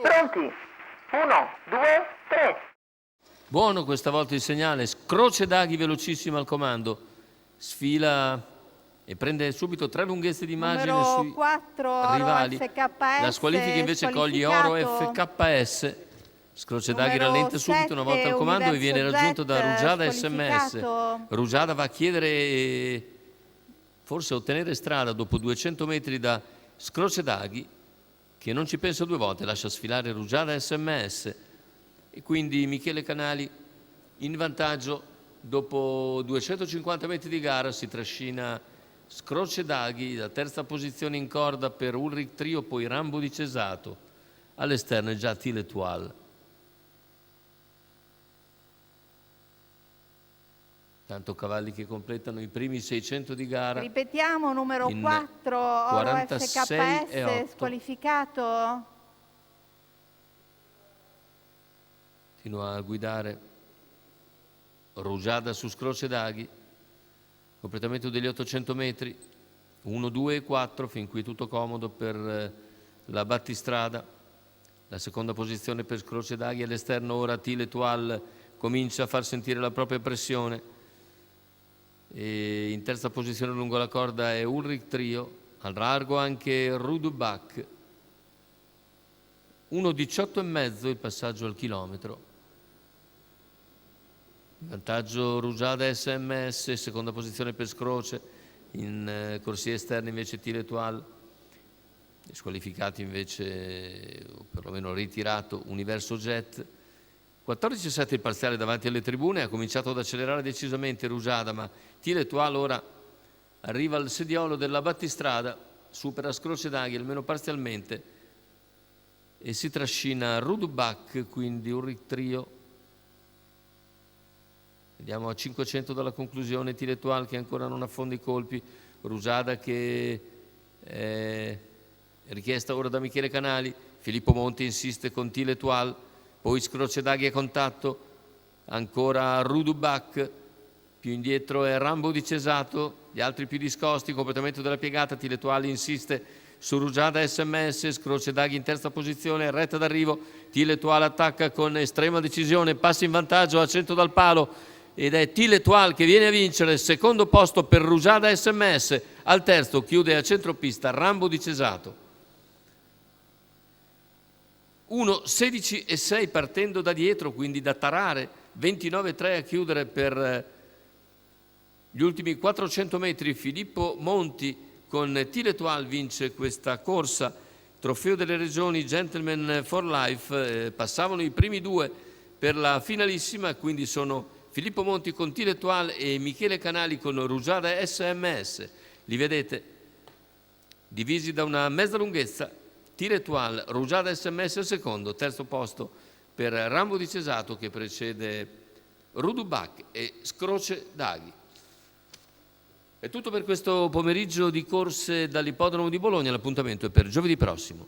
Pronti? 1, 2, 3. Buono questa volta il segnale, Scroce Daghi velocissimo al comando, sfila e prende subito 3 lunghezze di margine Numero sui 4, rivali. Oro FKS, La squalifica invece coglie Oro FKS. Scroce Daghi Numero rallenta subito una volta al comando e viene Universo raggiunto da Z, Rugiada SMS. squalificato. Rugiada va a chiedere e forse ottenere strada dopo 200 metri da Scroce Daghi, che non ci pensa 2 volte, lascia sfilare Rugiada SMS. E quindi Michele Canali in vantaggio dopo 250 metri di gara. Si trascina Scroce Daghi, la terza posizione in corda per Ulrich Trio, poi Rambo di Cesato, all'esterno è già Tile Toile. Tanto cavalli che completano i primi 600 di gara. Ripetiamo, numero 4, Oro 46 e 8. FKS, squalificato. Continua a guidare Rugiada su Scroce Daghi, completamento degli 800 metri, 1, 2 e 4, fin qui tutto comodo per la battistrada. La seconda posizione per Scroce Daghi, all'esterno ora Tile Toile comincia a far sentire la propria pressione. E in terza posizione lungo la corda è Ulrich Trio, al largo anche Rudubach. 1,18,5 il passaggio al chilometro. In vantaggio Rugiada SMS, seconda posizione per Scroce, in corsia esterna invece Tile Toile, squalificati invece, o perlomeno ritirato, Universo Jet. 14,7 il parziale davanti alle tribune, ha cominciato ad accelerare decisamente Rugiada, ma Tile Toile ora arriva al sediolo della battistrada, supera Scroce Daghi almeno parzialmente e si trascina Rudubach, quindi Ulrich Trio. Vediamo a 500 dalla conclusione Tile Toile che ancora non affonda i colpi, Rugiada che è richiesta ora da Michele Canali, Filippo Monti insiste con Tile Toile, poi Scroce Daghi a contatto, ancora Rudubach, più indietro è Rambo di Cesato, gli altri più discosti, completamento della piegata, Tile Toile insiste su Rugiada SMS, Scroce Daghi in terza posizione, retta d'arrivo, Tile Toile attacca con estrema decisione, passa in vantaggio a 100 dal palo ed è Tile Toile che viene a vincere, secondo posto per Rugiada SMS, al terzo chiude a centropista Rambo di Cesato. 1,16,6 partendo da dietro, quindi da tarare, 29,3 a chiudere per gli ultimi 400 metri. Filippo Monti con Tile Toile vince questa corsa, trofeo delle regioni Gentleman for Life. Passavano i primi 2 per la finalissima, quindi sono Filippo Monti con Tile Toile e Michele Canali con Rugiada SMS. Li vedete divisi da una mezza lunghezza. Tile Toile, Rugiada SMS al secondo, terzo posto per Rambo di Cesato che precede Rudubach e Scroce Daghi. È tutto per questo pomeriggio di corse dall'ippodromo di Bologna, l'appuntamento è per giovedì prossimo.